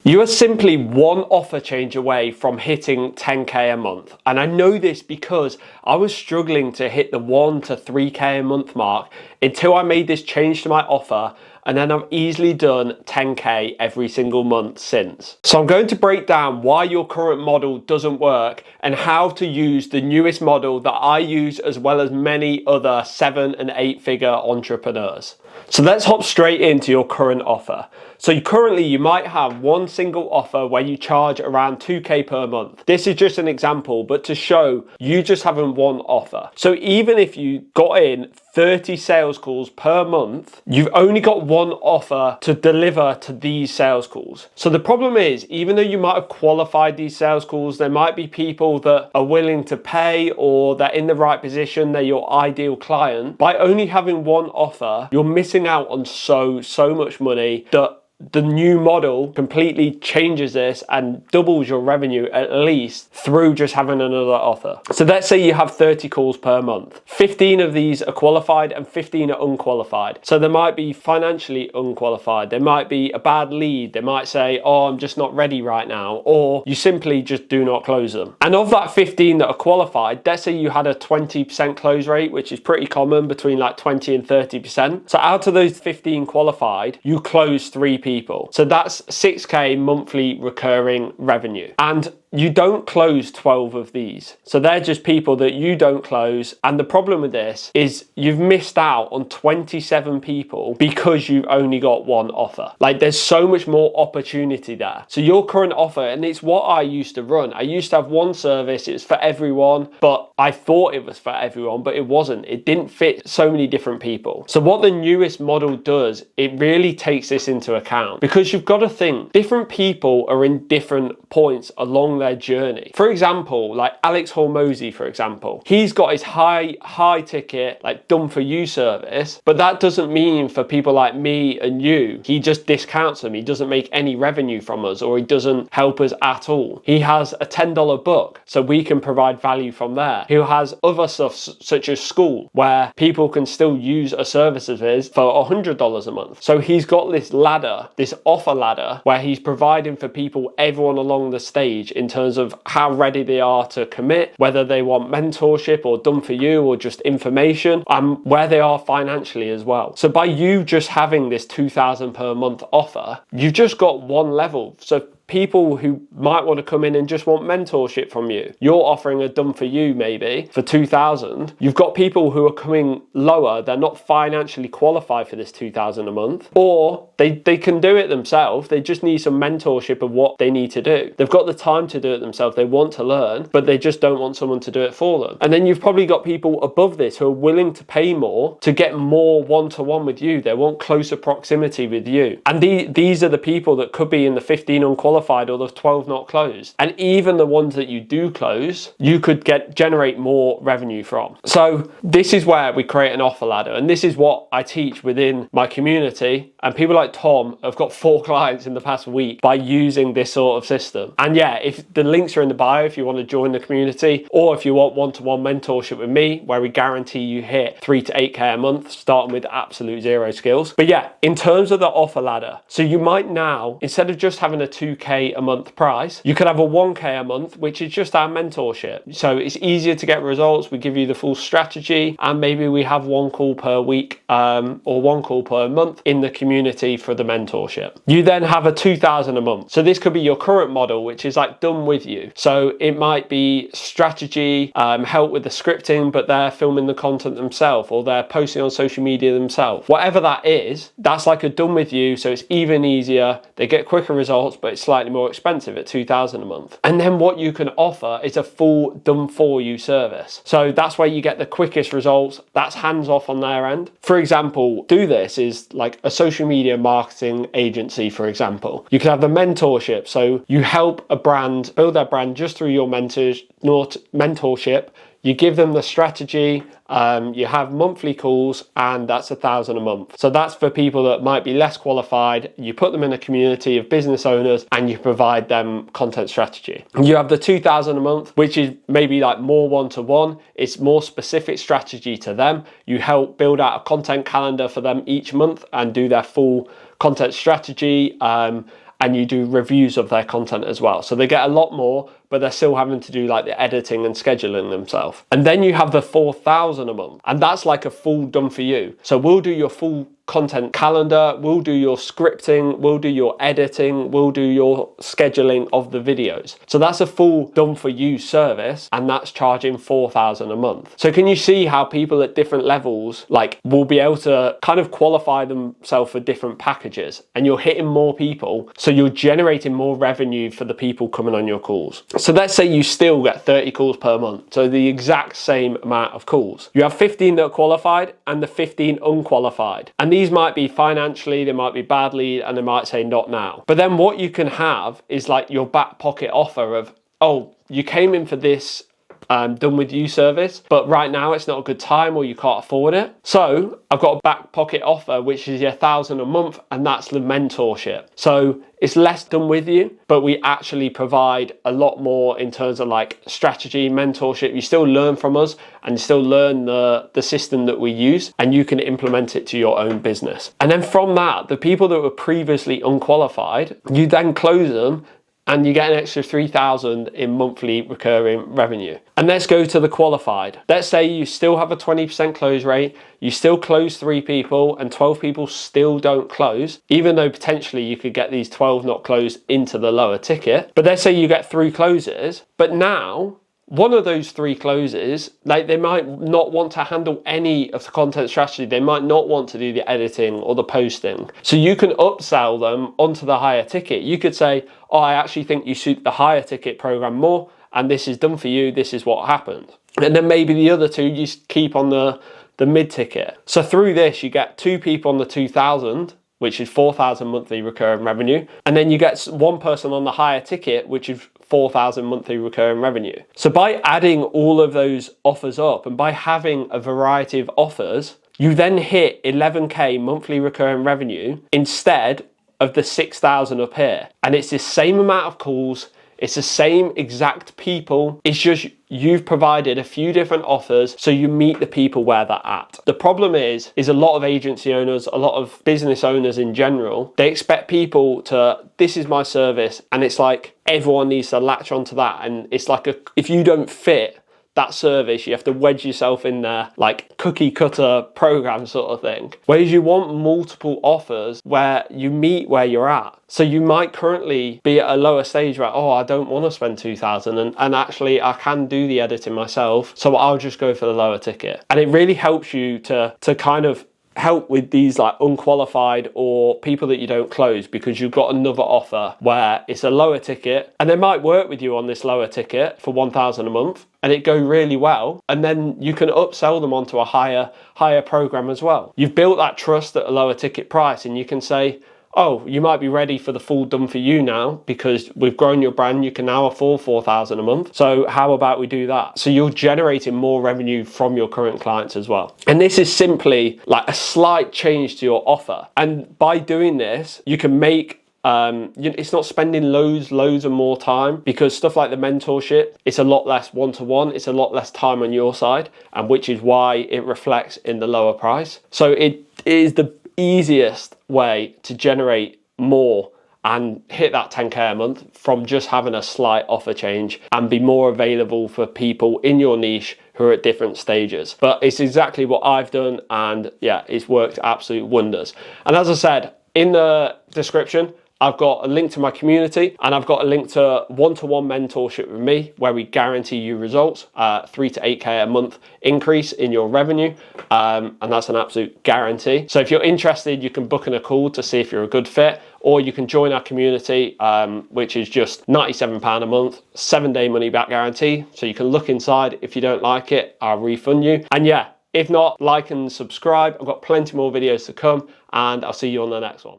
You are simply one offer change away from hitting 10K a month. And I know this because I was struggling to hit the 1 to 3K a month mark until I made this change to my offer, and then I've easily done 10K every single month since. So I'm going to break down why your current model doesn't work and how to use the newest model that I use, as well as many other 7 and 8 figure entrepreneurs. So let's hop straight into your current offer. So currently you might have one single offer where you charge around 2K per month. This is just an example, but to show you just having one offer. So even if you got in 30 sales calls per month, you've only got one offer to deliver to these sales calls. So the problem is, even though you might have qualified these sales calls, there might be people that are willing to pay, or they're in the right position, they're your ideal client. By only having one offer, you're missing out on so much money that the new model completely changes this and doubles your revenue at least through just having another offer. So let's say you have 30 calls per month. 15 of these are qualified and 15 are unqualified. So they might be financially unqualified. They might be a bad lead. They might say, oh, I'm just not ready right now. Or you simply just do not close them. And of that 15 that are qualified, let's say you had a 20% close rate, which is pretty common, between like 20 and 30%. So out of those 15 qualified, you close 3 people. So that's 6K monthly recurring revenue. And you don't close 12 of these. So they're just people that you don't close. And the problem with this is you've missed out on 27 people because you've only got one offer. Like, there's so much more opportunity there. So your current offer, and it's what I used to run. I used to have one service, it's for everyone, but I thought it was for everyone, but it wasn't. It didn't fit so many different people. So what the newest model does, it really takes this into account, because you've got to think different people are in different points along their journey. For example, like Alex Hormozy, for example, he's got his high ticket, like done for you service, but that doesn't mean for people like me and you, he just discounts them. He doesn't make any revenue from us, or he doesn't help us at all. He has a $10 book, so we can provide value from there. He has other stuff such as school, where people can still use a service of his for $100 a month. So he's got this ladder, this offer ladder, where he's providing for people, everyone along the stage, in terms of how ready they are to commit, whether they want mentorship or done for you or just information, and where they are financially as well. So by you just having this 2,000 per month offer, you've just got one level. So people who might want to come in and just want mentorship from you, you're offering a done for you maybe for 2,000. You've got people who are coming lower, they're not financially qualified for this 2,000 a month, or they can do it themselves. They just need some mentorship of what they need to do. They've got the time to do it themselves. They want to learn, but they just don't want someone to do it for them. And then you've probably got people above this who are willing to pay more to get more one-to-one with you. They want closer proximity with you. And these are the people that could be in the 15 unqualified or the 12 not closed. And even the ones that you do close, you could generate more revenue from. So this is where we create an offer ladder. And this is what I teach within my community. And people like Tom have got 4 clients in the past week by using this sort of system. And yeah, if the links are in the bio, if you want to join the community, or if you want one-to-one mentorship with me, where we guarantee you hit 3 to 8K a month, starting with absolute zero skills. But yeah, in terms of the offer ladder, so you might now, instead of just having a 2K a month price, you could have a 1K a month, which is just our mentorship. So it's easier to get results. We give you the full strategy, and maybe we have 1 call per week or 1 call per month in the community for the mentorship. You then have a 2,000 a month. So this could be your current model, which is like done with you. So it might be strategy, help with the scripting, but they're filming the content themselves, or they're posting on social media themselves. Whatever that is, that's like a done with you. So it's even easier. They get quicker results, but it's slightly more expensive at 2,000 a month. And then what you can offer is a full done for you service. So that's where you get the quickest results. That's hands off on their end. For example, do this is like a social media marketing agency, for example. You can have the mentorship. So you help a brand build their brand just through your mentorship. You give them the strategy, you have monthly calls, and that's 1,000 a month. So that's for people that might be less qualified. You put them in a community of business owners and you provide them content strategy. You have the 2,000 a month, which is maybe like more one-to-one. It's more specific strategy to them. You help build out a content calendar for them each month and do their full content strategy. and you do reviews of their content as well. So they get a lot more, but they're still having to do like the editing and scheduling themselves. And then you have the 4,000 a month, and that's like a full done for you. So we'll do your full content calendar, we'll do your scripting, we'll do your editing, we'll do your scheduling of the videos. So that's a full done for you service, and that's charging 4,000 a month. So can you see how people at different levels like will be able to kind of qualify themselves for different packages, and you're hitting more people, so you're generating more revenue for the people coming on your calls. So let's say you still get 30 calls per month, so the exact same amount of calls. You have 15 that are qualified and the 15 unqualified, and these might be financially, they might be badly, and they might say not now. But then what you can have is like your back pocket offer of, oh, you came in for this done with you service, but right now it's not a good time or you can't afford it. So I've got a back pocket offer, which is your 1,000 a month, and that's the mentorship. So it's less done with you, but we actually provide a lot more in terms of like strategy, mentorship. You still learn from us and you still learn the system that we use, and you can implement it to your own business. And then from that, the people that were previously unqualified, you then close them and you get an extra 3,000 in monthly recurring revenue. And let's go to the qualified. Let's say you still have a 20% close rate, you still close 3 people and 12 people still don't close, even though potentially you could get these 12 not closed into the lower ticket. But let's say you get 3 closes, but now one of those 3 closes, like they might not want to handle any of the content strategy. They might not want to do the editing or the posting. So you can upsell them onto the higher ticket. You could say, oh, I actually think you suit the higher ticket program more, and this is done for you. This is what happened. And then maybe the other 2 you keep on the mid ticket. So through this, you get 2 people on the 2,000, which is 4,000 monthly recurring revenue. And then you get 1 person on the higher ticket, which is 4,000 monthly recurring revenue. So by adding all of those offers up and by having a variety of offers, you then hit 11K monthly recurring revenue instead of the 6,000 up here. And it's the same amount of calls, it's the same exact people, it's just you've provided a few different offers so you meet the people where they're at. The problem is a lot of agency owners, a lot of business owners in general, they expect people to, this is my service, and it's like everyone needs to latch onto that, and it's like if you don't fit that service, you have to wedge yourself in there like cookie cutter program sort of thing. Whereas you want multiple offers where you meet where you're at. So you might currently be at a lower stage where, oh, I don't want to spend 2,000 and actually I can do the editing myself, so I'll just go for the lower ticket. And it really helps you to kind of help with these like unqualified or people that you don't close, because you've got another offer where it's a lower ticket and they might work with you on this lower ticket for 1,000 a month and it go really well, and then you can upsell them onto a higher program as well. You've built that trust at a lower ticket price, and you can say, oh, you might be ready for the full done for you now because we've grown your brand, you can now afford 4,000 a month. So how about we do that? So you're generating more revenue from your current clients as well. And this is simply like a slight change to your offer. And by doing this, you can make it's not spending loads and more time, because stuff like the mentorship, it's a lot less one-to-one, it's a lot less time on your side, and which is why it reflects in the lower price. So it is the easiest way to generate more and hit that 10K a month from just having a slight offer change and be more available for people in your niche who are at different stages. But it's exactly what I've done, and yeah, it's worked absolute wonders. And as I said, in the description, I've got a link to my community, and I've got a link to one-to-one mentorship with me where we guarantee you results, 3 to 8K a month increase in your revenue. And that's an absolute guarantee. So if you're interested, you can book in a call to see if you're a good fit, or you can join our community, which is just £97 a month, 7-day money back guarantee. So you can look inside. If you don't like it, I'll refund you. And yeah, if not, like and subscribe. I've got plenty more videos to come, and I'll see you on the next one.